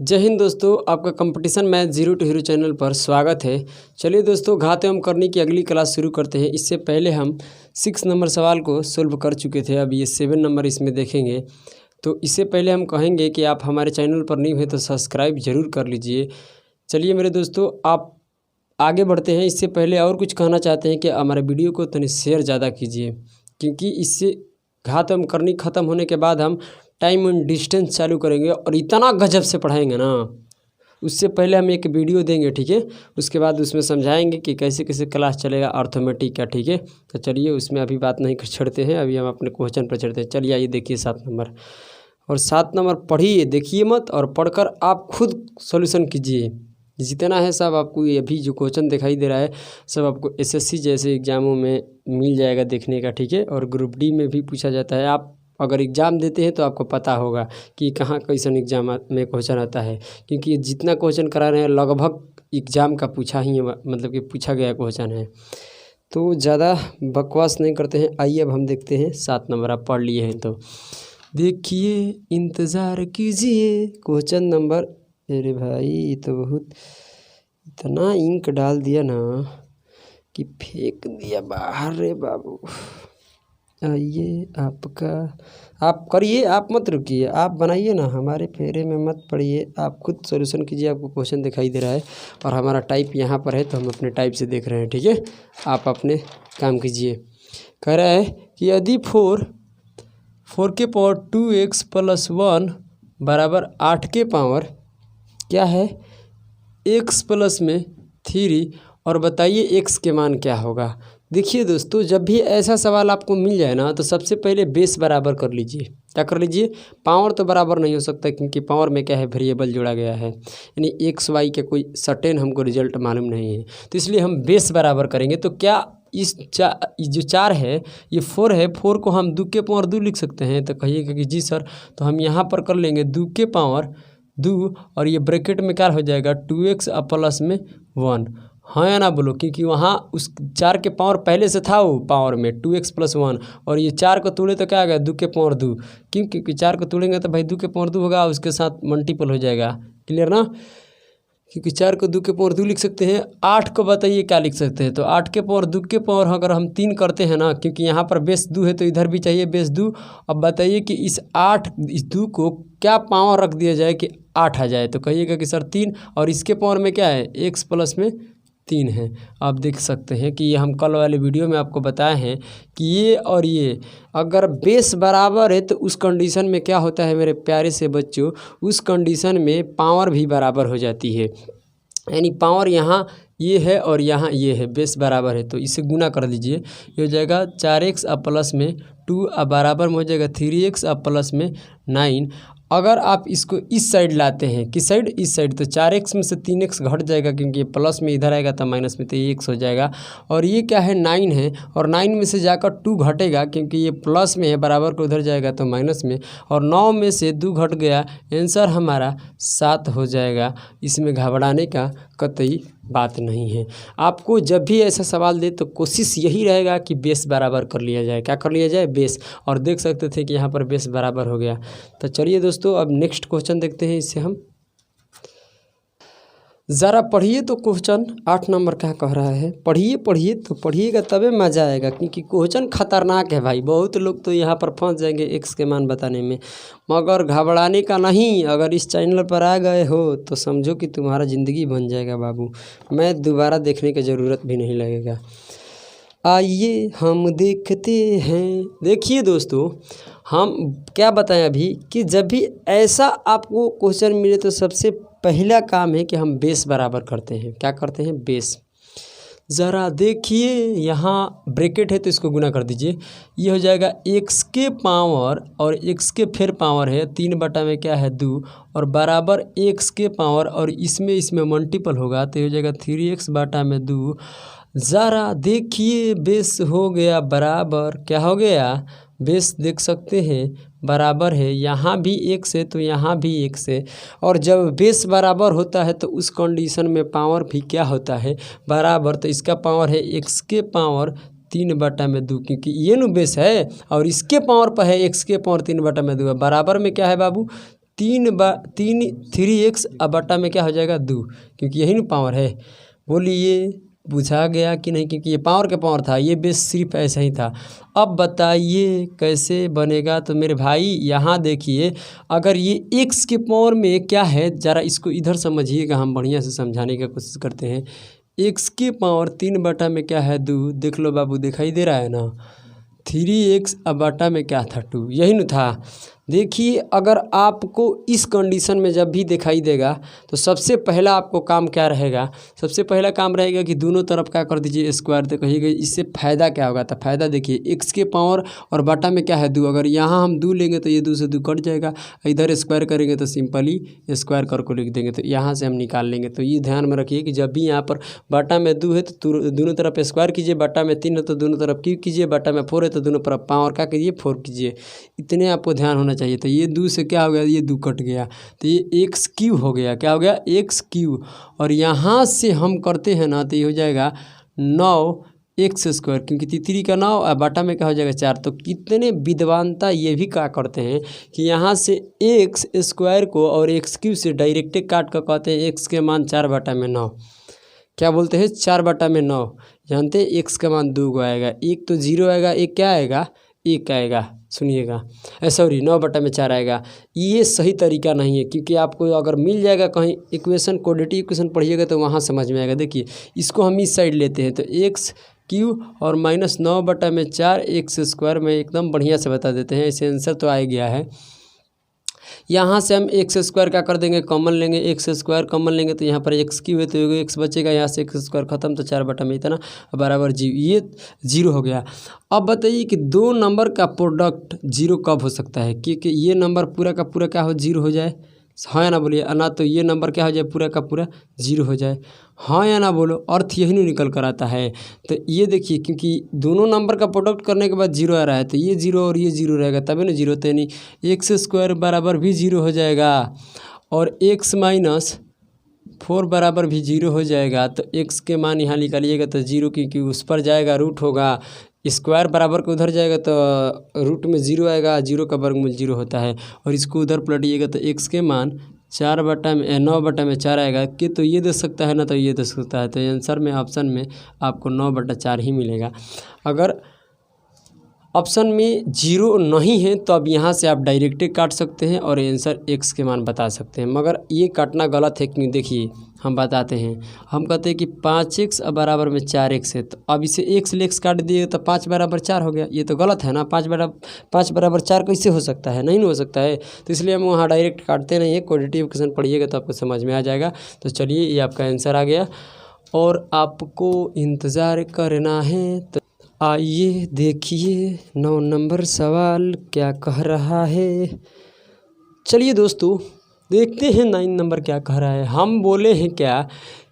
जय हिंद दोस्तों, आपका competition math zero to hero channel पर स्वागत है। चलिए दोस्तों, घात एवं करनी की अगली क्लास शुरू करते हैं। इससे पहले हम 6 नंबर सवाल को सोल्व कर चुके थे। अब ये 7 नंबर इसमें देखेंगे। तो इससे पहले हम कहेंगे कि आप हमारे चैनल पर न्यू हैं तो सब्सक्राइब जरूर कर लीजिए। चलिए मेरे दोस्तों, आप आगे बढ़ते हैं। इससे पहले और कुछ कहना चाहते हैं कि हमारे वीडियो को तनिक शेयर ज़्यादा कीजिए, क्योंकि इससे घात एवं करनी ख़त्म होने के बाद हम टाइम एंड डिस्टेंस चालू करेंगे और इतना गजब से पढ़ाएंगे ना। उससे पहले हम एक वीडियो देंगे, ठीक है। उसके बाद उसमें समझाएंगे कि कैसे कैसे क्लास चलेगा अर्थमेटिक का, ठीक है। तो चलिए उसमें अभी बात नहीं छेड़ते हैं, अभी हम अपने क्वेश्चन पर चढ़ते हैं। चलिए आइए देखिए 7 नंबर। और 7 नंबर पढ़िए, देखिए मत, और पढ़कर आप खुद सॉल्यूशन कीजिए। जितना है सब आपको, ये अभी जो क्वेश्चन दिखाई दे रहा है सब आपको एसएससी जैसे एग्ज़ामों में मिल जाएगा देखने का, ठीक है। और ग्रुप डी में भी पूछा जाता है। आप अगर एग्ज़ाम देते हैं तो आपको पता होगा कि कहाँ कैसन एग्ज़ाम में क्वेश्चन आता है, क्योंकि ये जितना क्वेश्चन करा रहे हैं लगभग एग्ज़ाम का पूछा ही है, मतलब कि पूछा गया क्वेश्चन है। तो ज़्यादा बकवास नहीं करते हैं, आइए अब हम देखते हैं 7 नंबर। आप पढ़ लिए हैं तो देखिए, इंतज़ार कीजिए क्वेश्चन नंबर। अरे भाई, ये तो बहुत इतना इंक डाल दिया ना कि फेंक दिया बाहर रे बाबू। आइए आपका, आप करिए, आप मत रुकिए, आप बनाइए ना, हमारे फेरे में मत पड़िए, आप खुद सॉल्यूशन कीजिए। आपको क्वेश्चन दिखाई दे रहा है और हमारा टाइप यहाँ पर है तो हम अपने टाइप से देख रहे हैं, ठीक है। आप अपने काम कीजिए। कह रहा है कि यदि 4 के पावर 2x प्लस 1 बराबर 8 के पावर क्या है x प्लस में 3, और बताइए x के मान क्या होगा। देखिए दोस्तों, जब भी ऐसा सवाल आपको मिल जाए ना तो सबसे पहले बेस बराबर कर लीजिए। क्या कर लीजिए? पावर तो बराबर नहीं हो सकता, क्योंकि पावर में क्या है, वेरिएबल जोड़ा गया है, यानी एक्स वाई के कोई सर्टेन हमको रिजल्ट मालूम नहीं है, तो इसलिए हम बेस बराबर करेंगे। तो क्या इस जो 4 है ये 4 है, 4 को हम 2 के पावर 2 लिख सकते हैं? तो कहिएगा कि जी सर, तो हम यहाँ पर कर लेंगे 2 के पावर 2, और ये ब्रैकेट में क्या हो जाएगा 2x प्लस में 1। हाँ या ना बोलो, क्योंकि वहाँ उस 4 के पावर पहले से था, वो पावर में 2x प्लस 1, और ये 4 को तोड़े तो क्या आ गया 2 के पावर 2। क्यों? क्योंकि 4 को तोड़ेंगे तो भाई 2 के पावर 2 होगा, उसके साथ मल्टीपल हो जाएगा। क्लियर ना? क्योंकि 4 को 2 के पावर 2 लिख सकते हैं। 8 को बताइए क्या लिख सकते हैं? तो 8 के पावर 2 के पावर अगर हम 3 करते हैं ना, क्योंकि यहाँ पर बेस 2 है तो इधर भी चाहिए बेस 2। अब बताइए कि इस 2 को क्या पावर रख दिया जाए कि 8 आ जाए? तो कहिएगा कि सर 3, और इसके पावर में क्या है x प्लस में 3 है। आप देख सकते हैं कि ये हम कल वाले वीडियो में आपको बताए हैं कि ये और ये अगर बेस बराबर है तो उस कंडीशन में क्या होता है मेरे प्यारे से बच्चों, उस कंडीशन में पावर भी बराबर हो जाती है। यानी पावर यहाँ ये है और यहाँ ये है, बेस बराबर है तो इसे गुना कर दीजिए। ये हो जाएगा 4x प्लस में 2 बराबर में हो जाएगा 3x प्लस में 9। अगर आप इसको इस साइड लाते हैं, किस साइड? इस साइड, तो 4x में से 3x घट जाएगा, क्योंकि ये प्लस में इधर आएगा तो माइनस में, तो ये x हो जाएगा। और ये क्या है 9 है, और 9 में से जाकर 2 घटेगा, क्योंकि ये प्लस में है, बराबर को उधर जाएगा तो माइनस में, और 9 में से 2 घट गया, आंसर हमारा 7 हो जाएगा। इसमें घबराने का कतई बात नहीं है। आपको जब भी ऐसा सवाल दे तो कोशिश यही रहेगा कि बेस बराबर कर लिया जाए। क्या कर लिया जाए? बेस। और देख सकते थे कि यहाँ पर बेस बराबर हो गया। तो चलिए दोस्तों, अब नेक्स्ट क्वेश्चन देखते हैं। इससे हम ज़रा पढ़िए तो क्वेश्चन 8 नंबर क्या कह रहा है। पढ़िए तो पढ़िएगा तबे मज़ा आएगा, क्योंकि क्वेश्चन खतरनाक है भाई। बहुत लोग तो यहाँ पर फंस जाएंगे x के मान बताने में, मगर घबराने का नहीं। अगर इस चैनल पर आ गए हो तो समझो कि तुम्हारा ज़िंदगी बन जाएगा बाबू। मैं दोबारा देखने की ज़रूरत भी नहीं लगेगा। आइए हम देखते हैं। देखिए दोस्तों, हम क्या बताएं अभी कि जब भी ऐसा आपको क्वेश्चन मिले तो सबसे पहला काम है कि हम बेस बराबर करते हैं। क्या करते हैं? बेस। ज़रा देखिए, यहाँ ब्रैकेट है तो इसको गुना कर दीजिए। ये हो जाएगा x के पावर, और x के फिर पावर है 3 बटा में क्या है 2, और बराबर x के पावर, और इसमें मल्टीपल होगा तो ये हो जाएगा 3x बटा में 2। ज़रा देखिए, बेस हो गया बराबर। क्या हो गया? बेस देख सकते हैं बराबर है, यहाँ भी x है तो यहाँ भी x है। और जब बेस बराबर होता है तो उस कंडीशन में पावर भी क्या होता है? बराबर। तो इसका पावर है x के पावर 3 बटा में 2, क्योंकि ये नु बेस है, और इसके पावर पर है x के पावर 3 बटा में 2 है। बराबर में क्या है बाबू? तीन 3x अब बटा में क्या हो जाएगा 2, क्योंकि यही ना पावर है। बोलिए बुझा गया कि नहीं, क्योंकि ये पावर का पावर था, ये बेस सिर्फ ऐसा ही था। अब बताइए कैसे बनेगा। तो मेरे भाई यहाँ देखिए, अगर ये x के पावर में क्या है, ज़रा इसको इधर समझिएगा, हम बढ़िया से समझाने की कोशिश करते हैं। x के पावर 3 बटा में क्या है 2, देख लो बाबू, दिखाई दे रहा है ना। 3x अब बटा में क्या था 2, यही न था। देखिए अगर आपको इस कंडीशन में जब भी दिखाई देगा तो सबसे पहला आपको काम क्या रहेगा, सबसे पहला काम रहेगा कि दोनों तरफ क्या कर दीजिए स्क्वायर। तो कहिएगा इससे फ़ायदा क्या होगा। तो फ़ायदा देखिए x के पावर और बटा में क्या है 2, अगर यहाँ हम 2 लेंगे तो ये 2 से 2 कट जाएगा, इधर स्क्वायर करेंगे तो सिंपली स्क्वायर कर को लिख देंगे, तो यहाँ से हम निकाल लेंगे। तो ये ध्यान में रखिए कि जब भी यहाँ पर बटा में 2 है तो दोनों तरफ स्क्वायर कीजिए, बटा में 3 है तो दोनों तरफ क्यूब कीजिए, बटा में 4 है तो दोनों तरफ पावर क्या कीजिए 4 कीजिए। इतने आपको ध्यान होना चाहिए। तो ये 2 से क्या हो गया, ये 2 कट गया, तो ये एक्स क्यू हो गया। क्या हो गया, एक्स क्यू। और यहाँ से हम करते हैं ना तो ये हो जाएगा 9x स्क्वायर, क्योंकि 3 का 9 और बाटा में क्या हो जाएगा 4। तो कितने विद्वानता ये भी क्या करते हैं कि यहाँ से एक्स स्क्वायर को और एक्स क्यू से डायरेक्ट काट कर कहते हैं x के मान 4 बटा में 9। क्या बोलते हैं 4 बटा में 9। जानते हैं x का मान 2 आएगा, एक तो 0 आएगा, एक क्या आएगा 1 आएगा। सुनिएगा, सॉरी 9 बटा में 4 आएगा। ये सही तरीका नहीं है, क्योंकि आपको अगर मिल जाएगा कहीं इक्वेशन, क्वाड्रेटिक इक्वेशन पढ़िएगा तो वहाँ समझ में आएगा। देखिए इसको हम इस साइड लेते हैं तो एक्स क्यू और माइनस 9 बटा में 4 एक्स स्क्वायर में एकदम बढ़िया से बता देते हैं। ऐसे आंसर तो आ गया है। यहाँ से हम एक्स स्क्वायर क्या कर देंगे, कॉमन लेंगे, एक्स स्क्वायर कॉमन लेंगे तो यहाँ पर एक्स क्यू है तो एक्स बचेगा, यहाँ से एक्स स्क्वायर खत्म, तो 4 बटा में इतना बराबर जी, ये 0 हो गया। अब बताइए कि दो नंबर का प्रोडक्ट 0 कब हो सकता है, क्योंकि ये नंबर पूरा का पूरा क्या हो 0 हो जाए, हाँ या ना बोलिए, ना तो ये नंबर क्या हो जाए पूरा का पूरा 0 हो जाए, हाँ या ना बोलो, अर्थ यही नहीं निकल कर आता है। तो ये देखिए क्योंकि दोनों नंबर का प्रोडक्ट करने के बाद 0 आ रहा है तो ये 0 और ये 0 रहेगा तभी ना 0, तो यानी एक्स स्क्वायर बराबर भी 0 हो जाएगा और x माइनस 4 बराबर भी 0 हो जाएगा। तो x के मान यहाँ निकालिएगा तो 0, क्योंकि उस पर जाएगा रूट होगा, स्क्वायर बराबर को उधर जाएगा तो रूट में 0 आएगा, 0 का वर्गमूल 0 होता है, और इसको उधर पलटिएगा तो x के मान 4 बटा में 9 बटा में 4 आएगा, कि तो ये दे सकता है ना तो ये दे सकता है। तो आंसर में ऑप्शन में आपको 9 बटा 4 ही मिलेगा। अगर ऑप्शन में 0 नहीं है तो अब यहाँ से आप डायरेक्ट काट सकते हैं और आंसर x के मान बता सकते हैं, मगर ये काटना गलत है। क्यों, देखिए हम बताते हैं, हम कहते हैं कि 5x बराबर में 4x है, तो अब इसे x ले x काट दिए तो 5 बराबर 4 हो गया, ये तो गलत है ना। 5 बराबर 4 कैसे हो सकता है, नहीं हो सकता है, तो इसलिए हम वहाँ डायरेक्ट काटते नहीं है। क्वाड्रेटिक इक्वेशन पढ़िएगा तो आपको समझ में आ जाएगा। तो चलिए ये आपका आंसर आ गया और आपको इंतज़ार करना है। तो आइए देखिए 9 नंबर सवाल क्या कह रहा है। चलिए दोस्तों देखते हैं 9 नंबर क्या कह रहा है। हम बोले हैं क्या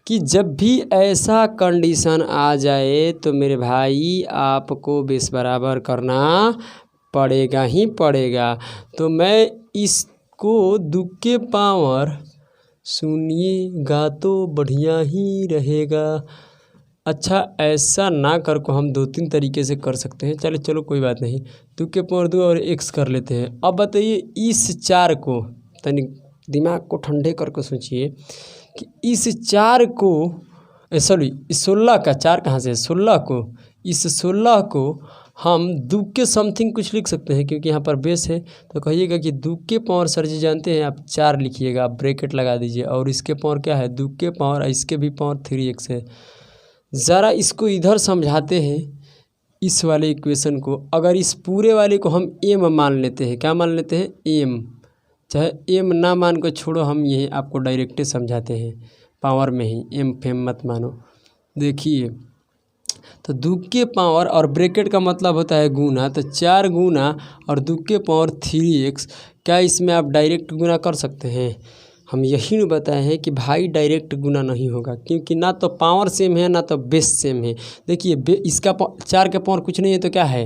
कि जब भी ऐसा कंडीशन आ जाए तो मेरे भाई आपको बेस बराबर करना पड़ेगा ही पड़ेगा। तो मैं इसको 2 के पावर, सुनिएगा तो बढ़िया ही रहेगा। अच्छा ऐसा ना कर को हम 2-3 तरीके से कर सकते हैं। चलो कोई बात नहीं, 2 के पावर 2 और x कर लेते हैं। अब बताइए इस 4 को, तनी दिमाग को ठंडे करके सोचिए कि इस 4 को, सॉरी इस 16 का 4 कहाँ से है, 16 को, इस 16 को हम 2 के समथिंग कुछ लिख सकते हैं क्योंकि यहाँ पर बेस है। तो कहिएगा कि 2 के पावर सर जी जानते हैं आप 4 लिखिएगा, आप ब्रैकेट लगा दीजिए, और इसके पावर क्या है 2 के पावर, इसके भी पावर 3x है। ज़रा इसको इधर समझाते हैं इस वाले इक्वेशन को। अगर इस पूरे वाले को हम m मान लेते हैं, क्या मान लेते हैं m, चाहे m ना मान को छोड़ो, हम यही आपको डायरेक्ट समझाते हैं पावर में ही, m फेम मत मानो। देखिए तो 2 के पावर और ब्रैकेट का मतलब होता है गुना, तो 4 गुना और 2 के पावर 3x, क्या इसमें आप डायरेक्ट गुना कर सकते हैं। हम यही नहीं बताए हैं कि भाई डायरेक्ट गुना नहीं होगा, क्योंकि ना तो पावर सेम है ना तो बेस सेम है। देखिए इसका 4 का पावर कुछ नहीं है तो क्या है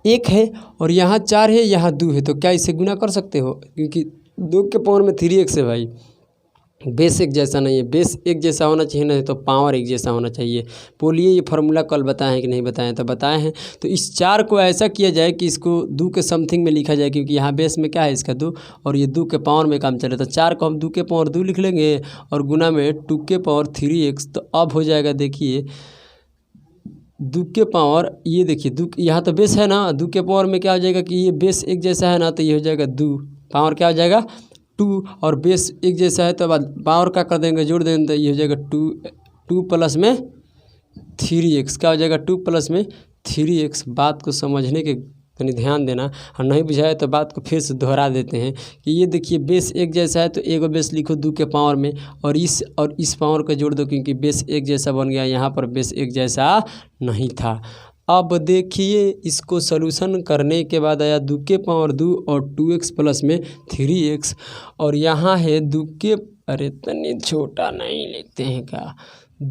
1 है, और यहाँ 4 है यहाँ 2 है, तो क्या इसे गुना कर सकते हो, क्योंकि 2 के पावर में 3x है भाई। बेस एक जैसा नहीं है, बेस एक जैसा होना चाहिए, नहीं तो पावर एक जैसा होना चाहिए। बोलिए ये फार्मूला कल बताए हैं कि नहीं बताए हैं? तो बताए हैं। तो इस 4 को ऐसा किया जाए कि इसको 2 के समथिंग में लिखा जाए, क्योंकि यहाँ बेस में क्या है इसका 2 और ये 2 के पावर में काम चले। तो 4 को हम 2 के पावर 2 लिख लेंगे और गुना में 2 के पावर 3x। तो अब हो जाएगा, देखिए 2 के पावर, ये देखिए 2 यहाँ तो बेस है ना, 2 के पावर में क्या हो जाएगा कि ये बेस एक जैसा है ना, तो ये हो जाएगा 2 पावर क्या हो जाएगा 2 और बेस एक जैसा है तो बाद पावर का कर देंगे, जोड़ देंगे, तो ये हो जाएगा 2 प्लस में 3x। क्या हो जाएगा 2 प्लस में 3x। बात को समझने के तनी ध्यान देना, और नहीं बुझाए तो बात को फिर से दोहरा देते हैं कि ये देखिए बेस एक जैसा है तो एगो बेस लिखो 2 के पावर में और इस पावर को जोड़ दो, क्योंकि बेस एक जैसा बन गया। यहाँ पर बेस एक जैसा नहीं था। अब देखिए इसको सॉल्यूशन करने के बाद आया 2 के पावर 2 और 2x प्लस में 3x, और यहाँ है 2 के, अरे तनी छोटा नहीं लिखते हैं क्या,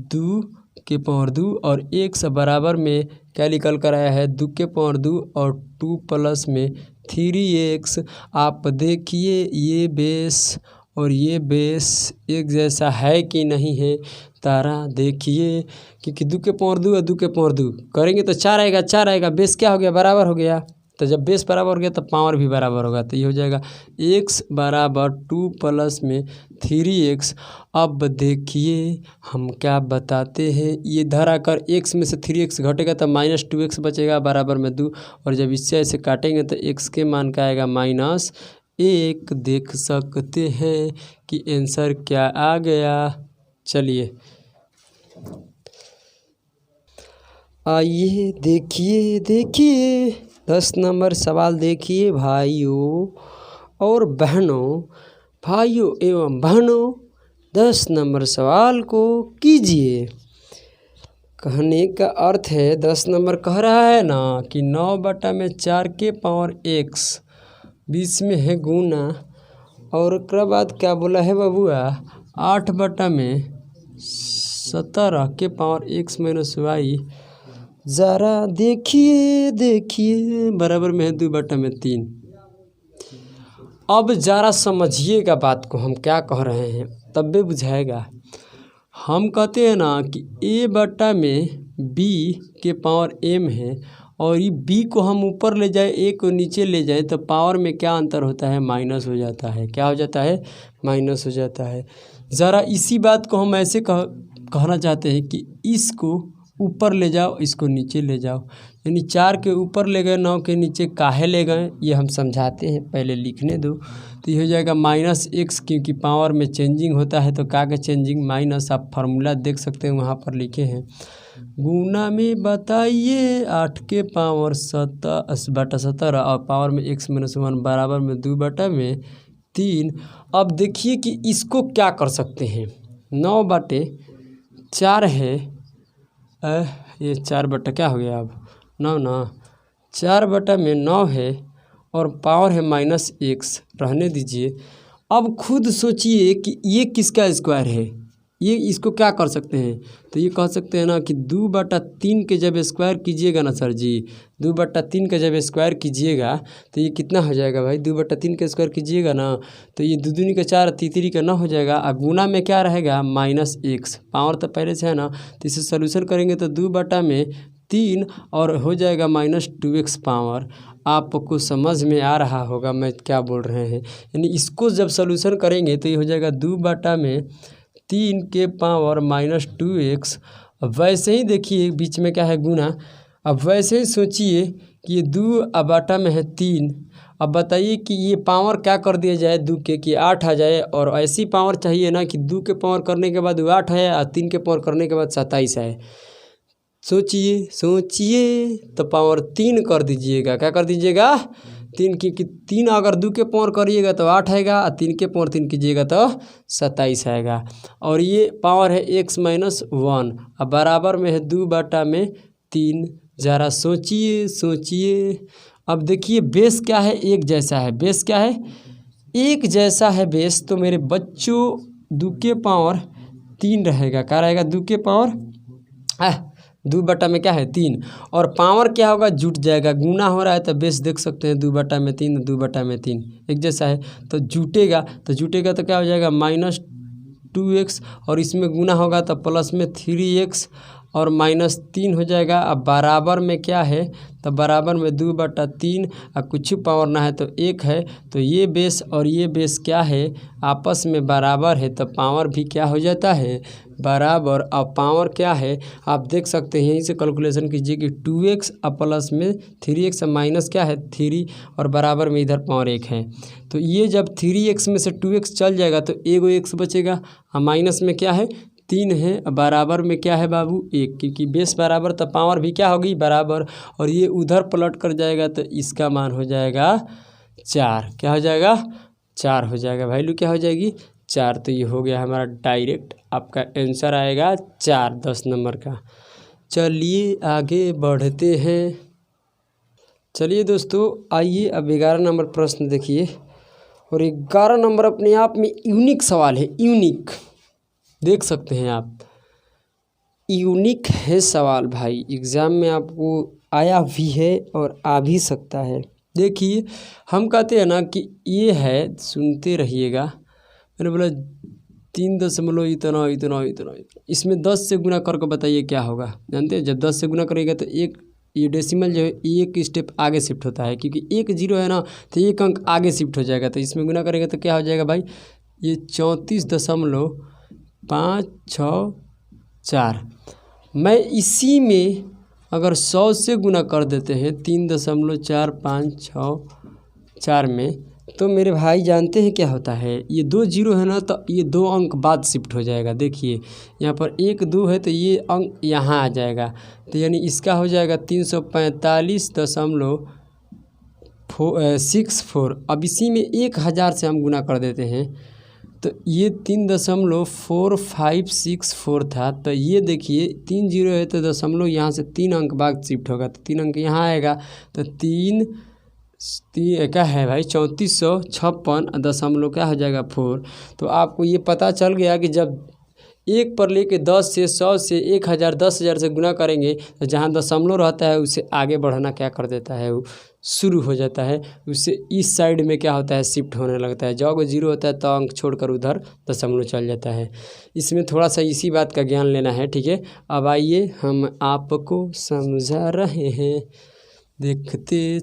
2 के पावर 2 और 1 बराबर में क्या निकल कर आया है 2 के पावर 2 और 2 प्लस में 3x। आप देखिए ये बेस और ये बेस एक जैसा है कि नहीं है, तारा देखिए, क्योंकि 2 के पावर 2 और 2 के पावर 2 करेंगे तो 4 आएगा, 4 आएगा, बेस क्या हो गया बराबर हो गया। तो जब बेस बराबर हो गया तो पावर भी बराबर होगा, तो ये हो जाएगा x बराबर 2 प्लस में 3x। अब देखिए हम क्या बताते हैं, ये धर आकर x में से 3x घटेगा तो -2x बचेगा बराबर में 2, और जब इससे ऐसे काटेंगे तो x के मान का आएगा -1। देख सकते हैं कि आंसर क्या आ गया। चलिए आइए देखिए 10 नंबर सवाल देखिए भाइयों और बहनों, भाइयों एवं बहनों 10 नंबर सवाल को कीजिए। कहने का अर्थ है 10 नंबर कह रहा है ना कि 9/4 के पावर x 20 में है गुना, और उसके बाद क्या बोला है बबुआ 8/17 के पावर x माइनस y। ज़रा देखिए बराबर में है 2/3। अब ज़रा समझिएगा बात को, हम क्या कह रहे हैं तब भी बुझाएगा। हम कहते हैं ना कि a/b के पावर m है, और ये b को हम ऊपर ले जाए a को नीचे ले जाए तो पावर में क्या अंतर होता है, माइनस हो जाता है। क्या हो जाता है, माइनस हो जाता है। ज़रा इसी बात को हम ऐसे कहना चाहते हैं कि इसको ऊपर ले जाओ, इसको नीचे ले जाओ, यानी 4 के ऊपर ले गए 9 के नीचे काहे ले गए, ये हम समझाते हैं, पहले लिखने दो। तो ये हो जाएगा -x, क्योंकि पावर में चेंजिंग होता है तो का चेंजिंग माइनस, आप फार्मूला देख सकते हैं वहाँ पर लिखे हैं। गुना में बताइए 8 के पावर 17 और पावर में x - 1 बराबर में 2/3। अब देखिए कि इसको क्या कर सकते हैं, 9/4 है, ये 4 क्या हो गया अब 9 ना, 4/9 है और पावर है -x, रहने दीजिए। अब खुद सोचिए कि ये किसका स्क्वायर है, ये इसको क्या कर सकते हैं, तो ये कह सकते हैं ना कि 2/3 के जब स्क्वायर कीजिएगा ना सर जी, 2/3 का जब स्क्वायर कीजिएगा तो ये कितना हो जाएगा भाई, 2/3 का स्क्वायर कीजिएगा ना तो ये 2 दूनी का 4 तीसरी का 9 हो जाएगा, और गुना में क्या रहेगा -x। पावर तो पहले से है ना, तो इसे सोल्यूशन करेंगे तो 2/3 और हो जाएगा -2x पावर। आपको समझ में आ रहा होगा मैं क्या बोल रहे हैं, यानी इसको जब सोल्यूशन करेंगे तो ये हो जाएगा 2/3 के पावर -2x। अब वैसे ही देखिए बीच में क्या है गुना, अब वैसे ही सोचिए कि ये 2 में है 3। अब बताइए कि ये पावर क्या कर दिया जाए 2 के कि 8 आ जाए, और ऐसी पावर चाहिए ना कि 2 के पावर करने के बाद 8 है और 3 के पावर करने के बाद 27 है। सोचिए तो पावर 3 कर दीजिएगा, क्या कर दीजिएगा 3 की 3 अगर 2 के पावर करिएगा तो 8 आएगा, और 3 के पावर 3 कीजिएगा तो 27 आएगा, और ये पावर है x - 1 अब बराबर में है 2/3। ज़रा सोचिए। अब देखिए बेस क्या है, एक जैसा है, बेस क्या है एक जैसा है बेस, तो मेरे बच्चों 2 के पावर 3 रहेगा, क्या रहेगा 2 के पावर 2 में क्या है 3, और पावर क्या होगा जुट जाएगा, गुना हो रहा है तो बेस देख सकते हैं 2/3 2/3 एक जैसा है तो जुटेगा तो क्या हो जाएगा 2x और इसमें गुना होगा तो प्लस में 3x और -3 हो जाएगा। अब बराबर में क्या है, तो बराबर में 2/3 और कुछ पावर ना है तो 1 है। तो ये बेस और ये बेस क्या है, आपस में बराबर है, तो पावर भी क्या हो जाता है, बराबर। अब पावर क्या है आप देख सकते हैं, यहीं से कैलकुलेशन कीजिए कि 2x और प्लस में 3x माइनस क्या है 3 और बराबर में इधर पावर 1 है। तो ये जब 3x में से 2x चल जाएगा तो एगो x बचेगा और माइनस में क्या है 3 है, बराबर में क्या है बाबू 1, क्योंकि बेस बराबर तो पावर भी क्या होगी बराबर। और ये उधर पलट कर जाएगा तो इसका मान हो जाएगा 4। क्या हो जाएगा 4 हो जाएगा, वैल्यू क्या हो जाएगी 4। तो ये हो गया हमारा डायरेक्ट, आपका आंसर आएगा 4 10 नंबर का। चलिए आगे बढ़ते हैं। चलिए दोस्तों आइए अब 11 नंबर प्रश्न देखिए। और 11 नंबर अपने आप में यूनिक सवाल है, यूनिक देख सकते हैं आप, यूनिक है सवाल भाई, एग्ज़ाम में आपको आया भी है और आ भी सकता है। देखिए हम कहते हैं ना कि ये है, सुनते रहिएगा, मैंने बोला 3 दशमलव इतना इतना इतना, इसमें 10 से गुना करके बताइए क्या होगा। जानते हैं जब 10 से गुना करेगा तो एक ये डेसिमल जो है एक स्टेप आगे शिफ्ट होता है, क्योंकि 1 0 है ना तो एक अंक आगे शिफ्ट हो जाएगा। तो इसमें गुना करेगा तो क्या हो जाएगा भाई, ये 34.564। मैं इसी में अगर 100 से गुना कर देते हैं 3.4564 में, तो मेरे भाई जानते हैं क्या होता है, ये 2 0 है ना तो ये 2 अंक बाद शिफ्ट हो जाएगा। देखिए यहाँ पर 1 2 है तो ये अंक यहाँ आ जाएगा, तो यानी इसका हो जाएगा 345.64। अब इसी में 1000 से हम गुना कर देते हैं तो ये 3.4564 था। तो ये देखिए 3 0 है तो दशमलव यहाँ से 3 अंक बाद शिफ्ट होगा, तो 3 अंक यहाँ आएगा। तो 3 क्या है भाई 3456 दशमलव क्या हो जाएगा 4। तो आपको ये पता चल गया कि जब 1 पर लेके 10 से 100 से 1000 10,000 से गुना करेंगे तो जहाँ दशमलव रहता है उससे आगे बढ़ना क्या कर देता है, वो शुरू हो जाता है, उससे इस साइड में क्या होता है शिफ्ट होने लगता है। जब 0 होता है तो अंक छोड़कर उधर दशमलव चल जाता है। इसमें थोड़ा सा इसी बात का ज्ञान लेना है, ठीक है। अब आइए हम आपको समझा रहे हैं, देखते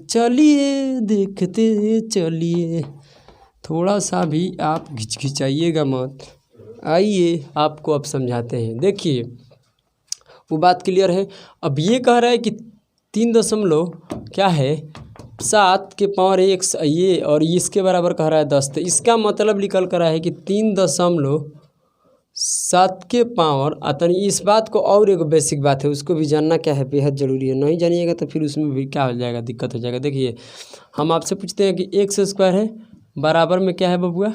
चलिए, थोड़ा सा भी आप घिचघिचाइएगा मत। आइए आपको अब समझाते हैं। देखिए वो बात क्लियर है। अब ये कह रहा है कि 3 दशमलव क्या है 7 के पावर 1 ये, और इसके बराबर कह रहा है 10। तो इसका मतलब निकल कर रहा है कि 3.7 के पावर अतनी। इस बात को और एक बेसिक बात है उसको भी जानना क्या है बेहद ज़रूरी है, नहीं जानिएगा तो फिर उसमें भी क्या हो जाएगा, दिक्कत हो जाएगा। देखिए हम आपसे पूछते हैं कि x² है बराबर में क्या है बबुआ,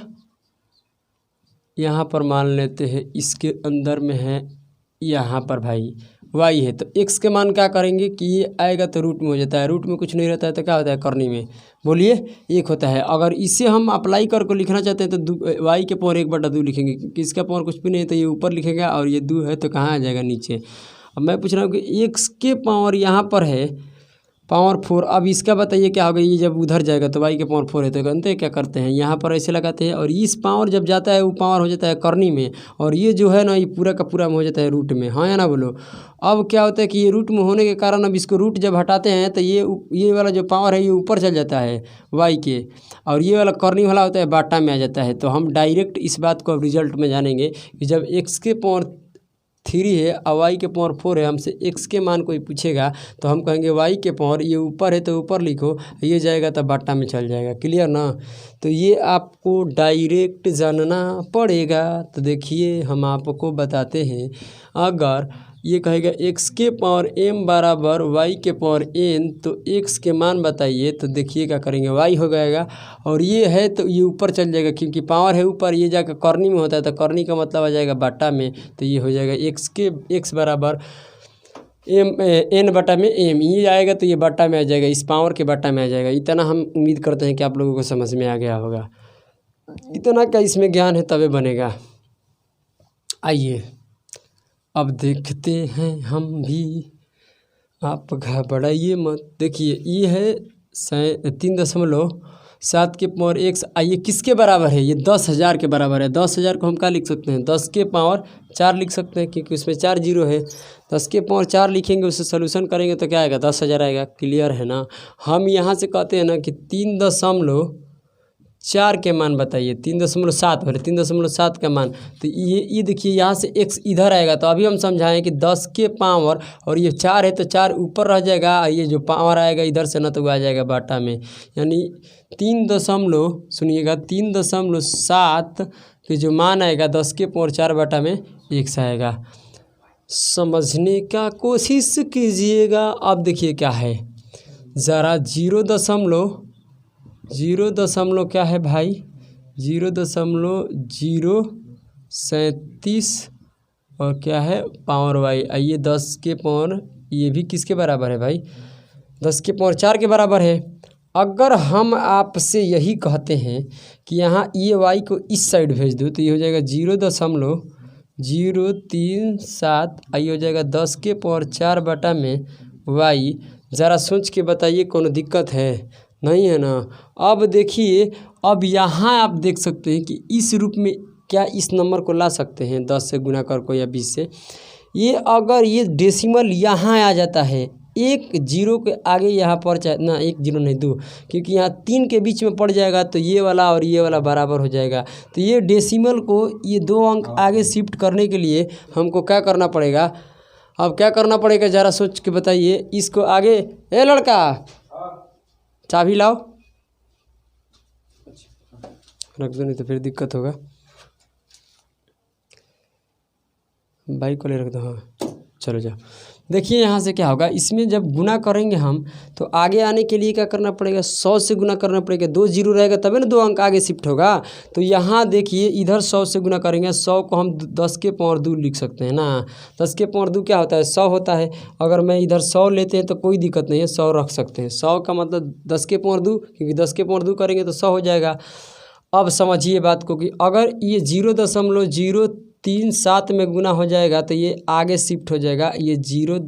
यहाँ पर मान लेते हैं इसके अंदर में है यहाँ पर भाई y है। तो x के मान क्या करेंगे कि ये आएगा तो रूट में हो जाता है, रूट में कुछ नहीं रहता है तो क्या होता है करनी में, बोलिए 1 होता है। अगर इसे हम अप्लाई करके लिखना चाहते हैं तो y के पावर 1/2 लिखेंगे, क्योंकि इसका पावर कुछ भी नहीं है तो ये ऊपर लिखेगा और ये 2 है तो कहाँ आ जाएगा नीचे। अब मैं पूछ रहा हूँ कि x के पावर यहाँ पर है पावर 4। अब इसका बताइए क्या होगा, ये जब उधर जाएगा तो y के पावर 4 है तो जानते हैं क्या करते हैं, यहाँ पर ऐसे लगाते हैं और इस पावर जब जाता है वो पावर हो जाता है करनी में, और ये जो है ना ये पूरा का पूरा में हो जाता है रूट में, हाँ या ना बोलो। अब क्या होता है कि ये रूट में होने के कारण अब इसको रूट जब हटाते हैं तो ये वाला जो पावर है ये ऊपर चल जाता है y के, और ये वाला करनी वाला होता है बाटा में आ जाता है। तो हम डायरेक्ट इस बात को अब रिजल्ट में जानेंगे कि जब x के पावर 3 है और y के पावर 4 है, हमसे x के मान कोई पूछेगा तो हम कहेंगे y के पावर ये ऊपर है तो ऊपर लिखो, ये जाएगा तो बाटा में चल जाएगा। क्लियर ना। तो ये आपको डायरेक्ट जानना पड़ेगा। तो देखिए हम आपको बताते हैं, अगर ये कहेगा x के पावर m बराबर y के पावर n, तो x के मान बताइए, तो देखिए क्या करेंगे y हो जाएगा, और ये है तो ये ऊपर चल जाएगा क्योंकि पावर है ऊपर, ये जाकर करनी में होता है तो करनी का मतलब आ जाएगा बाटा में। तो ये हो जाएगा x बराबर n बटा में m, ये आएगा तो ये बाटा में आ जाएगा, इस पावर के बाटा में आ जाएगा। इतना हम उम्मीद करते हैं कि आप लोगों को समझ में आ गया होगा, इतना का इसमें ज्ञान है तभी बनेगा। आइए अब देखते हैं हम भी, आप घबराइए मत। देखिए ये है 3.7 7 के पावर x। ये किसके बराबर है? ये 10,000 के बराबर है। 10,000 को हम क्या लिख सकते हैं? 10 के पावर 4 लिख सकते हैं, क्योंकि उसमें 4 जीरो है। 10 के पावर 4 लिखेंगे, उससे सोल्यूशन करेंगे तो क्या आएगा? 10,000 आएगा। क्लियर है ना? हम यहाँ से कहते हैं ना कि 3.4 के मान बताइए। 3.7 भरे 3.7 का मान, तो ये देखिए यहाँ से x इधर आएगा। तो अभी हम समझाएं कि 10 के पावर, और ये 4 है तो 4 ऊपर रह जाएगा, ये जो पावर आएगा इधर से ना तो वो आ जाएगा बाटा में, यानी 3.7 के जो मान आएगा 10 के पावर 4 बाटा में x आएगा। समझने का कोशिश कीजिएगा। अब देखिए क्या है, ज़रा 0 क्या है भाई? 0.037 और क्या है? Power y। आइए 10 के पावर, ये भी किसके बराबर है भाई? 10 के पावर 4 के बराबर है। अगर हम आपसे यही कहते हैं कि यहाँ ये y को इस साइड भेज दो, तो ये हो जाएगा 0.037। आइए हो जाएगा 10 के पावर 4 बटा में y। ज़रा सोच के बताइए, कोनो दिक्कत है? नहीं है ना? अब देखिए, अब यहाँ आप देख सकते हैं कि इस रूप में क्या इस नंबर को ला सकते हैं 10 से गुना कर को या 20 से। ये अगर ये डेसिमल यहाँ आ जाता है, एक जीरो के आगे यहाँ पर चाहे ना, एक जीरो नहीं 2, क्योंकि यहाँ 3 के बीच में पड़ जाएगा तो ये वाला और ये वाला बराबर हो जाएगा। तो ये डेसिमल को ये 2 अंक आगे शिफ्ट करने के लिए हमको क्या करना पड़ेगा? अब क्या करना पड़ेगा ज़रा सोच के बताइए। इसको आगे, ए लड़का चाबी लाओ, रख दो नहीं तो फिर दिक्कत होगा। बाइक को ले रख दो। हाँ चलो जाओ। देखिए यहाँ से क्या होगा, इसमें जब गुना करेंगे हम तो आगे आने के लिए क्या करना पड़ेगा? 100 से गुना करना पड़ेगा। 2 जीरो रहेगा तभी ना 2 अंक आगे शिफ्ट होगा। तो यहाँ देखिए इधर 100 से गुना करेंगे। 100 को हम 10 के पावर 2 लिख सकते हैं ना। 10 के पावर 2 क्या होता है? 100 होता है। अगर मैं इधर 100 लेते हैं तो कोई दिक्कत नहीं है, 100 रख सकते हैं। 100 का मतलब 10 के पावर 2, क्योंकि 10 के पावर 2 करेंगे तो 100 हो जाएगा। अब समझिए बात को कि अगर ये 0.037 में गुना हो जाएगा तो ये आगे शिफ्ट हो जाएगा। ये 0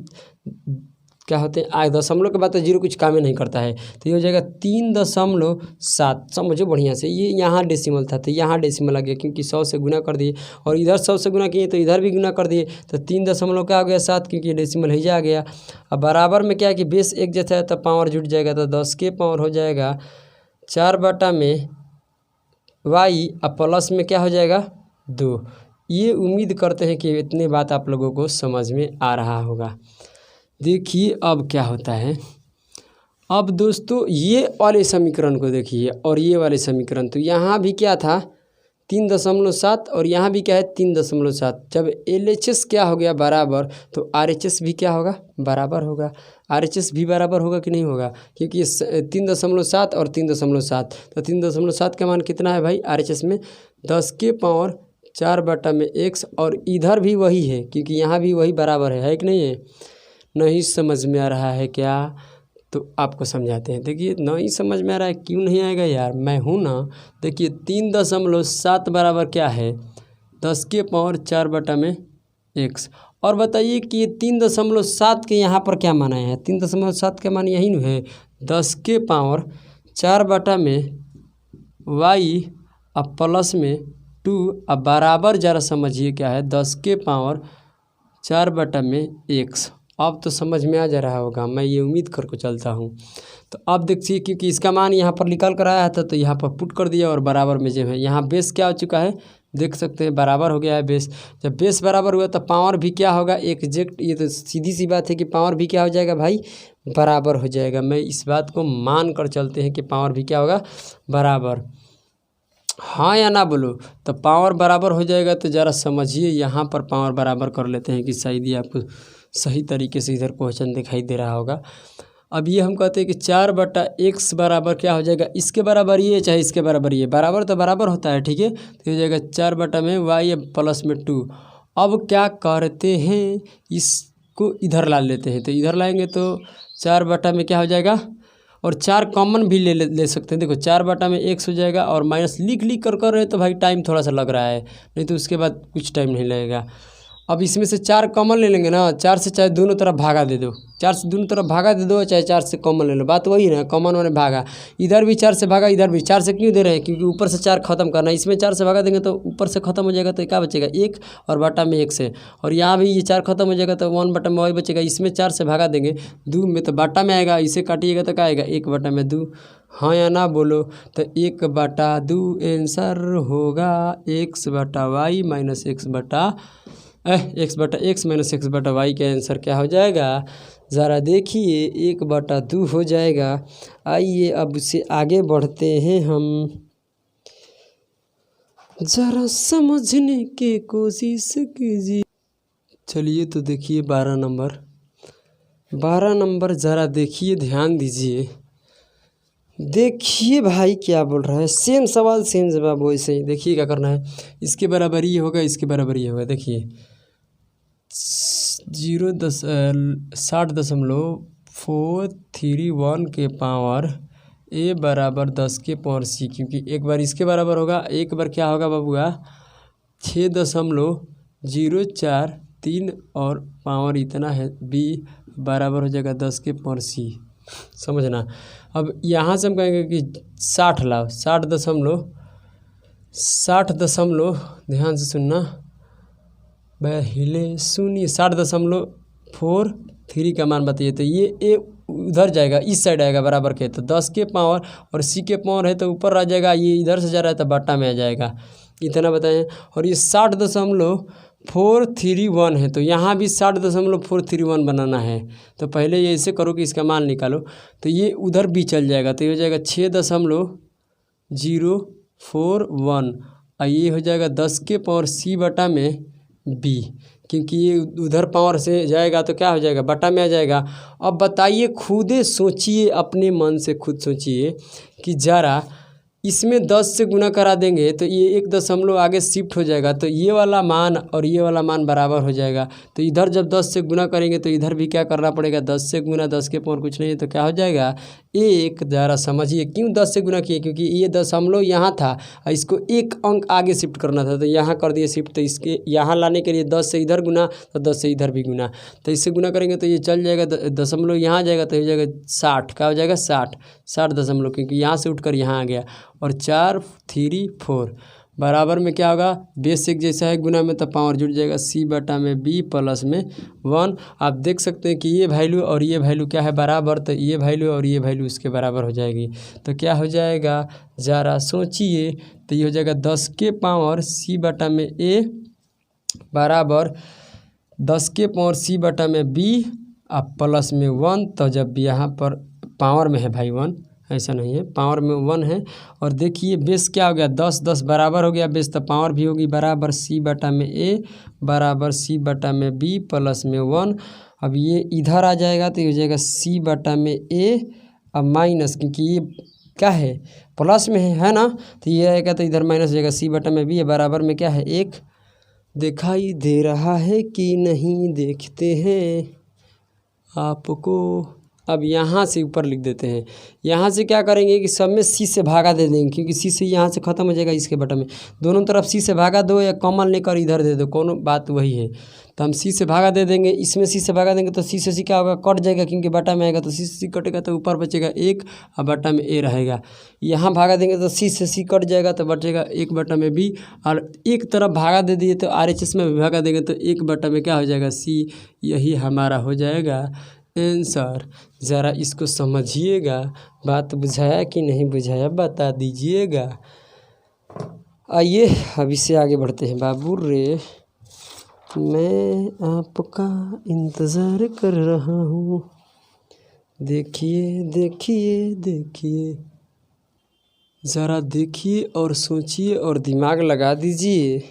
क्या होते हैं? आगे दशमलव के बाद तो 0 कुछ काम ही नहीं करता है। तो ये हो जाएगा 3.7। समझो बढ़िया से, ये यहाँ डेसिमल था तो यहाँ डेसिमल आ गया, क्योंकि 100 से गुना कर दिए, और इधर 100 से गुना किए तो इधर भी गुना कर दिए। तो 3 क्या हो गया? 7, क्योंकि डेसिमल ही आ गया। अब बराबर में क्या है कि बेस एक जैसा है तो पावर जुट जाएगा। तो 10 के पावर हो जाएगा 4 बटा में y, अब प्लस में क्या हो जाएगा? 2। ये उम्मीद करते हैं कि इतने बात आप लोगों को समझ में आ रहा होगा। देखिए अब क्या होता है। अब दोस्तों ये वाले समीकरण को देखिए और ये वाले समीकरण, तो यहाँ भी क्या था? 3.7 और यहाँ भी क्या है? 3.7। जब LHS क्या हो गया बराबर, तो RHS भी क्या होगा? बराबर होगा। RHS भी बराबर होगा कि नहीं होगा? क्योंकि 3.7 और 3.7, तो 3.7 का मान कितना है भाई RHS में? 10 के पावर 4 बटा में x, और इधर भी वही है क्योंकि यहाँ भी वही बराबर है कि नहीं है? नहीं समझ में आ रहा है क्या? तो आपको समझाते हैं। देखिए नहीं समझ में आ रहा है, क्यों नहीं आएगा यार, मैं हूँ ना। देखिए 3.7 बराबर क्या है? 10 के पावर 4 बटा में x। और बताइए कि 3.7 के यहाँ पर क्या मान आया है? 3.7 का मान यही न है, 10 के पावर 4 बटा में y, अब प्लस में 2, अब बराबर ज़रा समझिए क्या है? 10 के पावर 4 बटा में x। अब तो समझ में आ जा रहा होगा, मैं ये उम्मीद करके चलता हूँ। तो अब देखिए क्योंकि इसका मान यहाँ पर निकाल कर आया था तो यहाँ पर पुट कर दिया, और बराबर में जो है यहाँ बेस क्या हो चुका है देख सकते हैं, बराबर हो गया है बेस। जब बेस बराबर हुआ तो पावर भी क्या होगा? एग्जैक्ट, ये तो सीधी सी बात है कि पावर भी क्या हो जाएगा भाई? बराबर हो जाएगा। मैं इस बात को मान कर चलते हैं कि पावर भी क्या होगा? बराबर। हाँ या ना बोलो? तो पावर बराबर हो जाएगा। तो ज़रा समझिए, यहाँ पर पावर बराबर कर लेते हैं कि शायद ये आपको सही तरीके से इधर क्वेश्चन दिखाई दे रहा होगा। अब ये हम कहते हैं कि 4 बटा x बराबर क्या हो जाएगा? इसके बराबर ये चाहे इसके बराबर ये, बराबर तो बराबर होता है, ठीक है। तो हो जाएगा 4 बटा में y प्लस में 2। अब क्या करते हैं, इसको इधर ला लेते हैं। तो इधर लाएंगे तो 4 बटा में क्या हो जाएगा? और 4 कॉमन भी ले सकते हैं। देखो 4 बटा में x हो जाएगा, और माइनस लिख कर रहे तो भाई टाइम थोड़ा सा लग रहा है, नहीं तो उसके बाद कुछ टाइम नहीं लगेगा। अब इसमें से 4 कॉमन ले लेंगे ना, 4 से चाहे दोनों तरफ भागा दे दो, 4 से दोनों तरफ भागा दे दो, चाहे 4 से कॉमन ले लो, बात वही ना, कॉमन होने भागा। इधर भी 4 से भागा, इधर भी 4 से क्यों दे रहे हैं, क्योंकि ऊपर से 4 खत्म करना है। इसमें 4 से भागा देंगे तो ऊपर से खत्म हो जाएगा, तो क्या बचेगा 1 और बटा में 1 से, और यहाँ भी ये 4 खत्म हो जाएगा तो 1 बटा में वही बचेगा। इसमें 4 से भागा देंगे 2 में तो बटा में आएगा, इसे काटिएगा तो क्या आएगा 1 बटा में 2। हाँ या ना बोलो, तो 1 बटा 2 आंसर होगा x बटा वाई माइनस x बटा x बटा x माइनस x बटा वाई का आंसर क्या हो जाएगा, ज़रा देखिए 1 बटा 2 हो जाएगा। आइए अब से आगे बढ़ते हैं हम, ज़रा समझने की कोशिश कीजिए। चलिए तो देखिए 12 नंबर ज़रा देखिए, ध्यान दीजिए, देखिए भाई क्या बोल रहा है। सेम सवाल सेम जवाब, वैसे ही देखिए क्या करना है। इसके बराबर ये होगा, इसके बराबर ये होगा। देखिए 60.431 के पावर a बराबर 10 के पावर c, क्योंकि एक बार इसके बराबर होगा, एक बार क्या होगा बाबूआ 6.043 और पावर इतना है b बराबर हो जाएगा 10 के पावर c, समझना। अब यहाँ से हम कहेंगे कि 60 लाओ, 60 दशमलव ध्यान से सुनना, पहले सुनिए, 60.43 का मान बताइए। तो ये ए उधर जाएगा, इस साइड आएगा बराबर के, तो 10 के पावर और c के पावर है तो ऊपर आ जाएगा, ये इधर से जा रहा है तो बट्टा में आ जाएगा, इतना बताएं। और ये 60.431 है, तो यहाँ भी 60.431 बनाना है। तो पहले ये ऐसे करो कि इसका मान निकालो, तो ये उधर भी चल जाएगा, तो ये हो जाएगा 6.041 और ये हो जाएगा 10 के पावर c बटा में b, क्योंकि ये उधर पावर से जाएगा तो क्या हो जाएगा बटा में आ जाएगा। अब बताइए, खुदे सोचिए, अपने मन से खुद सोचिए कि ज़रा इसमें 10 से गुना करा देंगे तो ये 1 दशमलव आगे शिफ्ट हो जाएगा, तो ये वाला मान और ये वाला मान बराबर हो जाएगा। तो इधर जब 10 से गुना करेंगे तो इधर भी क्या करना पड़ेगा, 10 से गुना, 10 के पावर कुछ नहीं है तो क्या हो जाएगा 1। ज़रा समझिए क्यों 10 से गुना किए, क्योंकि ये दशमलव यहाँ था और इसको 1 अंक आगे शिफ्ट करना था, तो यहाँ कर दिए शिफ्ट। तो इसके यहाँ लाने के लिए 10 से इधर गुना, तो 10 से इधर भी गुना, तो इससे गुना करेंगे तो ये चल जाएगा, दशमलव यहाँ जाएगा तो हो जाएगा 60, क्या हो जाएगा 60 दशमलव, क्योंकि यहाँ से उठकर यहाँ आ गया। और 4 3 4 बराबर में क्या होगा, बेस एक जैसा है, गुना में तो पावर जुड़ जाएगा, c बटा में b प्लस में 1। आप देख सकते हैं कि ये वैल्यू और ये वैल्यू क्या है बराबर, तो ये वैल्यू और ये वैल्यू इसके बराबर हो जाएगी। तो क्या हो जाएगा, ज़रा सोचिए, तो ये हो जाएगा 10 के पावर c बटा में a बराबर 10 के पावर c बटा में b अब प्लस में 1। तो जब यहाँ पर पावर में है भाई 1, ऐसा नहीं है, पावर में 1 है। और देखिए बेस क्या हो गया, 10 10 बराबर हो गया बेस, तो पावर भी होगी बराबर c बटा में a बराबर c बटा में b प्लस में 1। अब ये इधर आ जाएगा तो ये हो जाएगा c बटा में a अब माइनस, क्योंकि ये क्या है प्लस में है ना, तो ये आएगा तो इधर माइनस हो जाएगा, c बटा में b बराबर में क्या है 1। दिखाई दे रहा है कि नहीं, देखते हैं आपको। अब यहाँ से ऊपर लिख देते हैं, यहाँ से क्या करेंगे कि सब में c से भागा दे देंगे, क्योंकि c से यहाँ से ख़त्म हो जाएगा, इसके बटा में दोनों तरफ c से भागा दो या कॉमन लेकर इधर दे दो, कोनो बात वही है। तो हम c से भागा दे देंगे, इसमें c से भागा देंगे तो c से c क्या होगा कट जाएगा, क्योंकि बटा में आएगा, तो c से c कटेगा तो ऊपर बचेगा 1 और बटा में a रहेगा। यहाँ भागा देंगे तो c से c कट जाएगा तो बचेगा 1 बटा में b, और एक तरफ भागा दे दिए तो RHS में भी भागा देंगे तो 1 बटा में क्या हो जाएगा c। यही हमारा हो जाएगा आंसर। ज़रा इसको समझिएगा, बात बुझाया कि नहीं बुझाया बता दीजिएगा। आइए अब इससे आगे बढ़ते हैं। बाबू रे मैं आपका इंतज़ार कर रहा हूँ, देखिए देखिए देखिए, ज़रा देखिए और सोचिए और दिमाग लगा दीजिए,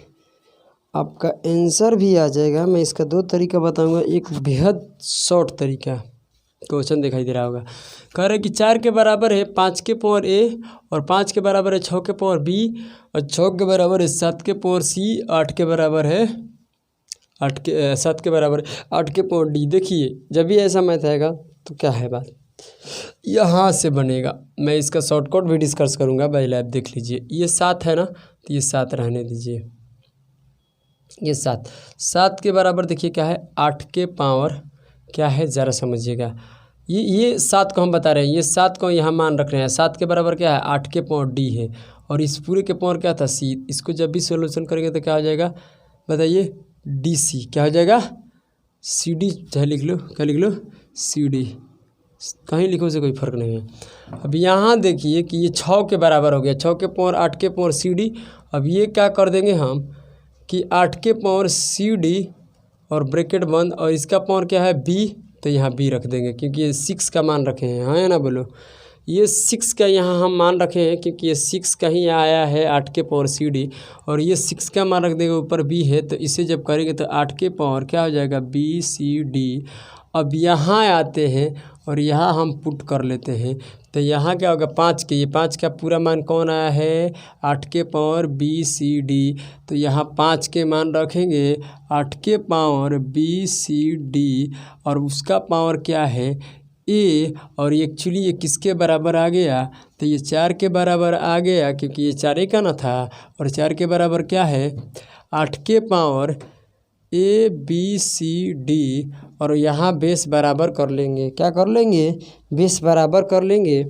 आपका आंसर भी आ जाएगा। मैं इसका 2 तरीका बताऊंगा, एक बेहद शॉर्ट तरीका। क्वेश्चन दिखाई दे रहा होगा, कह रहे कि 4 के बराबर है 5 के पावर a और 5 के बराबर है 6 के पावर b और 6 के बराबर है 7 के पावर c, 8 के बराबर है 7 के बराबर 8 के पावर d। देखिए जब भी ऐसा मैथ आएगा तो क्या है बात, यहाँ से बनेगा। मैं इसका शॉर्टकट भी डिस्कस करूँगा, पहले आप देख लीजिए। ये 7 है ना, तो ये 7 रहने दीजिए, ये 7, 7 के बराबर देखिए क्या है 8 के पावर क्या है ज़रा समझिएगा। ये 7 को हम बता रहे हैं, ये 7 को यहाँ मान रख रहे हैं। 7 के बराबर क्या है 8 के पावर डी है, और इस पूरे के पावर क्या था सी। इसको जब भी सोल्यूशन करेंगे तो क्या हो जाएगा बताइए, डी सी क्या हो जाएगा, सी डी चाहे लिख लो, क्या लिख लो सी डी, कहीं लिखो से कोई फ़र्क नहीं है। अब यहाँ देखिए कि ये 6 के बराबर हो गया, 6 के पावर 8 के पावर सी डी। अब ये क्या कर देंगे हम कि 8 के पावर सी डी और ब्रैकेट बंद, और इसका पावर क्या है बी, तो यहाँ बी रख देंगे क्योंकि ये 6 का मान रखे हैं, हाँ या ना बोलो। ये 6 का यहाँ हम मान रखे हैं क्योंकि ये 6 का ही आया है 8 के पावर सी डी, और ये 6 का मान रख देंगे, ऊपर बी है, तो इसे जब करेंगे तो 8 के पावर क्या हो जाएगा बी सी डी। अब यहाँ आते हैं और यहाँ हम पुट कर लेते हैं, तो यहाँ क्या होगा 5 के, ये 5 का पूरा मान कौन आया है 8 के पावर बी सी डी, तो यहाँ 5 के मान रखेंगे 8 के पावर बी सी डी, और उसका पावर क्या है ए, और एक्चुअली ये किसके बराबर आ गया, तो ये 4 के बराबर आ गया क्योंकि ये 4 का ना था, और 4 के बराबर क्या है 8 के power A B C D, और यहाँ बेस बराबर कर लेंगे, क्या कर लेंगे बेस बराबर कर लेंगे।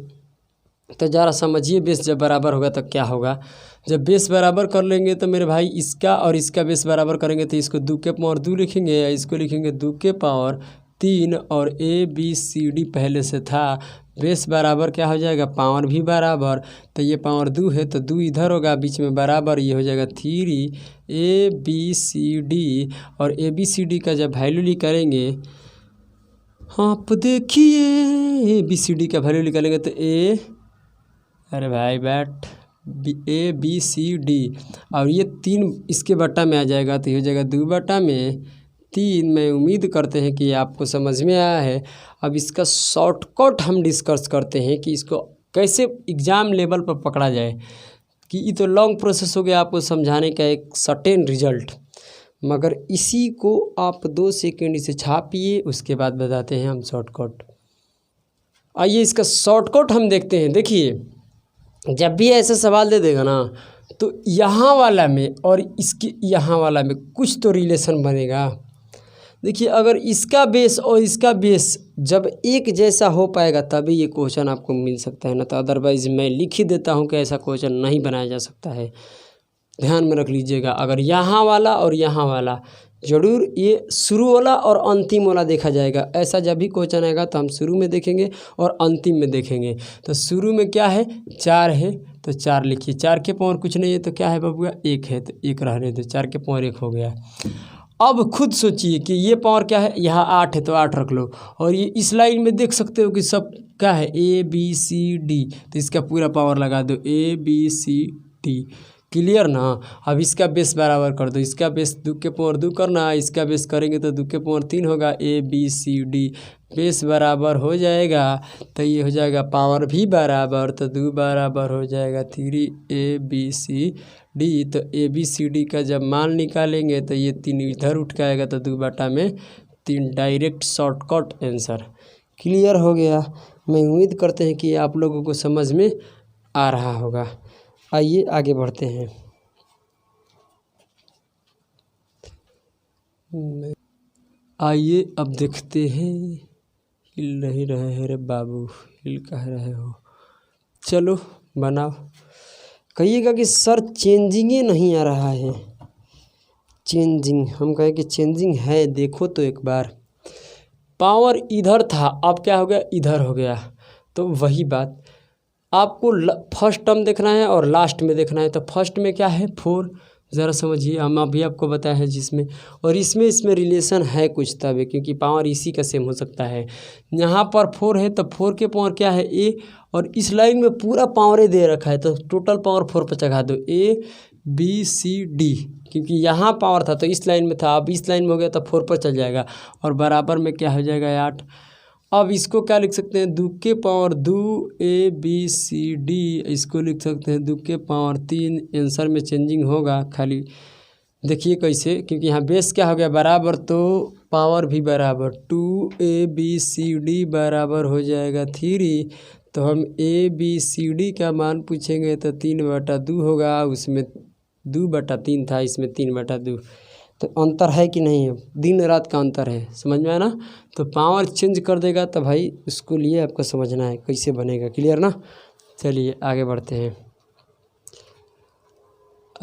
तो ज़रा समझिए बेस जब बराबर होगा तो क्या होगा, जब बेस बराबर कर लेंगे तो मेरे भाई इसका और इसका बेस बराबर करेंगे, तो इसको 2 के पावर 2 लिखेंगे, इसको लिखेंगे 2 के पावर 3, और ए बी सी डी पहले से था, बेस बराबर क्या हो जाएगा पावर भी बराबर, तो ये पावर 2 है तो 2 इधर होगा बीच में बराबर, ये हो जाएगा 3 ए बी सी डी, और ए बी सी डी का जब वैल्यू निकालेंगे, आप देखिए ए बी सी डी का वैल्यू निकालेंगे तो ए, अरे भाई बैठ, ए बी सी डी, और ये 3 इसके बट्टा में आ जाएगा, तो ये हो जाएगा 2 बट्टा में 3। मैं उम्मीद करते हैं कि ये आपको समझ में आया है। अब इसका शॉर्टकट हम डिस्कस करते हैं कि इसको कैसे एग्ज़ाम लेवल पर पकड़ा जाए, कि ये तो लॉन्ग प्रोसेस हो गया आपको समझाने का एक सर्टेन रिजल्ट, मगर इसी को आप 2 सेकेंड इसे छापिए, उसके बाद बताते हैं हम शॉर्टकट। आइए इसका शॉर्टकट हम देखते हैं। देखिए जब भी ऐसा सवाल दे देगा ना, तो यहाँ वाला में और इसके यहाँ वाला में कुछ तो रिलेशन बनेगा। देखिए अगर इसका बेस और इसका बेस जब एक जैसा हो पाएगा तभी ये क्वेश्चन आपको मिल सकता है, ना तो अदरवाइज़ मैं लिख ही देता हूँ कि ऐसा क्वेश्चन नहीं बनाया जा सकता है। ध्यान में रख लीजिएगा, अगर यहाँ वाला और यहाँ वाला ज़रूर ये शुरू वाला और अंतिम वाला देखा जाएगा। ऐसा जब भी क्वेश्चन आएगा तो हम शुरू में देखेंगे और अंतिम में देखेंगे। तो शुरू में क्या है 4 है तो 4 लिखिए, 4 के पावर कुछ नहीं है तो क्या है बबुआ 1 है, तो 1 रहने दो, 4 के पावर 1 हो गया। अब खुद सोचिए कि ये पावर क्या है, यहाँ 8 है तो 8 रख लो, और ये इस लाइन में देख सकते हो कि सब क्या है ए बी सी डी, तो इसका पूरा पावर लगा दो A B C D. Clear ना। अब इसका बेस बराबर कर दो, इसका बेस 2 के पावर 2 करना, इसका बेस करेंगे तो 2 के पावर 3 होगा, A B C D base बराबर हो जाएगा, तो ये हो जाएगा पावर भी बराबर, तो 2 बराबर हो जाएगा 3 ए बी सी डी। तो ए बी सी डी का जब मान निकालेंगे तो ये 3 इधर उठ के आएगा, तो 2 बटा में 3 डायरेक्ट शॉर्टकट आंसर। क्लियर हो गया। मैं उम्मीद करते हैं कि आप लोगों को समझ में आ रहा होगा। आइए आगे बढ़ते हैं। आइए अब देखते हैं। हिल नहीं रहे हैं रे बाबू, हिल कह रहे हो, चलो बनाओ। कहिएगा कि सर चेंजिंगे नहीं आ रहा है, चेंजिंग, हम कहें कि चेंजिंग है, देखो तो एक बार। पावर इधर था अब क्या हो गया इधर हो गया, तो वही बात आपको फर्स्ट टर्म देखना है और लास्ट में देखना है। तो फर्स्ट में क्या है 4, ज़रा समझिए, हम अभी आपको बताया है जिसमें, और इसमें रिलेशन है कुछ तब, क्योंकि पावर इसी का सेम हो सकता है। यहाँ पर 4 है तो 4 के पावर क्या है ए, और इस लाइन में पूरा पावर दे रखा है, तो टोटल पावर 4 पर चढ़ा दो ए बी सी डी, क्योंकि यहाँ पावर था तो इस लाइन में था, अब इस लाइन में हो गया तो 4 पर चल जाएगा, और बराबर में क्या हो जाएगा 8। अब इसको क्या लिख सकते हैं 2 के power 2 A B C D, इसको लिख सकते हैं 2 के पावर 3। आंसर में चेंजिंग होगा, खाली देखिए कैसे, क्योंकि यहाँ बेस क्या हो गया बराबर, तो पावर भी बराबर, 2 ए बी सी डी बराबर हो जाएगा 3। तो हम ए बी सी डी का मान पूछेंगे तो 3 बटा 2 होगा, उसमें 2 बटा 3 था, इसमें 3 बटा 2, तो अंतर है कि नहीं है, दिन रात का अंतर है, समझ में आया ना। तो पावर चेंज कर देगा तो भाई उसको लिए आपको समझना है कैसे बनेगा, क्लियर ना। चलिए आगे बढ़ते हैं।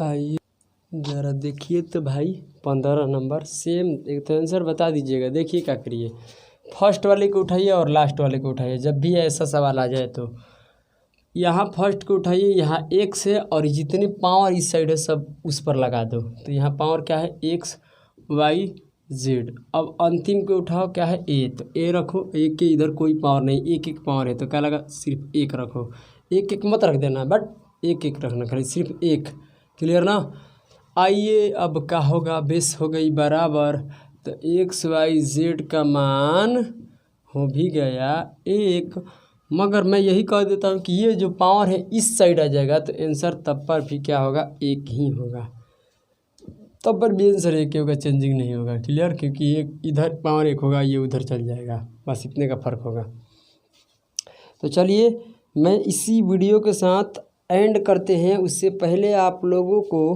आइए ज़रा देखिए तो भाई 15 नंबर सेम एक तो आंसर बता दीजिएगा। देखिए क्या करिए, फर्स्ट वाले को उठाइए और लास्ट वाले को उठाइए। जब भी ऐसा सवाल आ जाए तो यहाँ फर्स्ट को उठाइए, यहाँ एक्स है और जितने पावर इस साइड है सब उस पर लगा दो। तो यहाँ पावर क्या है, एक्स वाई जेड। अब अंतिम को उठाओ, क्या है ए, तो ए रखो, ए के इधर कोई पावर नहीं, एक एक पावर है तो क्या लगा, सिर्फ एक रखो। एक एक मत रख देना, बट एक एक रखना, खाली सिर्फ एक, क्लियर ना। आइए अब क्या होगा, बेस हो गई बराबर, तो एक्स वाई जेड का मान हो भी गया एक। मगर मैं यही कह देता हूँ कि ये जो पावर है इस साइड आ जाएगा तो आंसर तब पर भी क्या होगा, एक ही होगा, तब पर भी आंसर एक ही होगा, चेंजिंग नहीं होगा, क्लियर। क्योंकि एक इधर पावर एक होगा, ये उधर चल जाएगा, बस इतने का फ़र्क होगा। तो चलिए मैं इसी वीडियो के साथ एंड करते हैं। उससे पहले आप लोगों को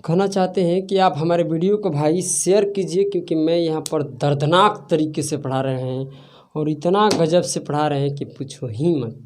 कहना चाहते हैं कि आप हमारे वीडियो को भाई शेयर कीजिए, क्योंकि मैं यहाँ पर दर्दनाक तरीके से पढ़ा रहे हैं और इतना गजब से पढ़ा रहे हैं कि पूछो ही मत।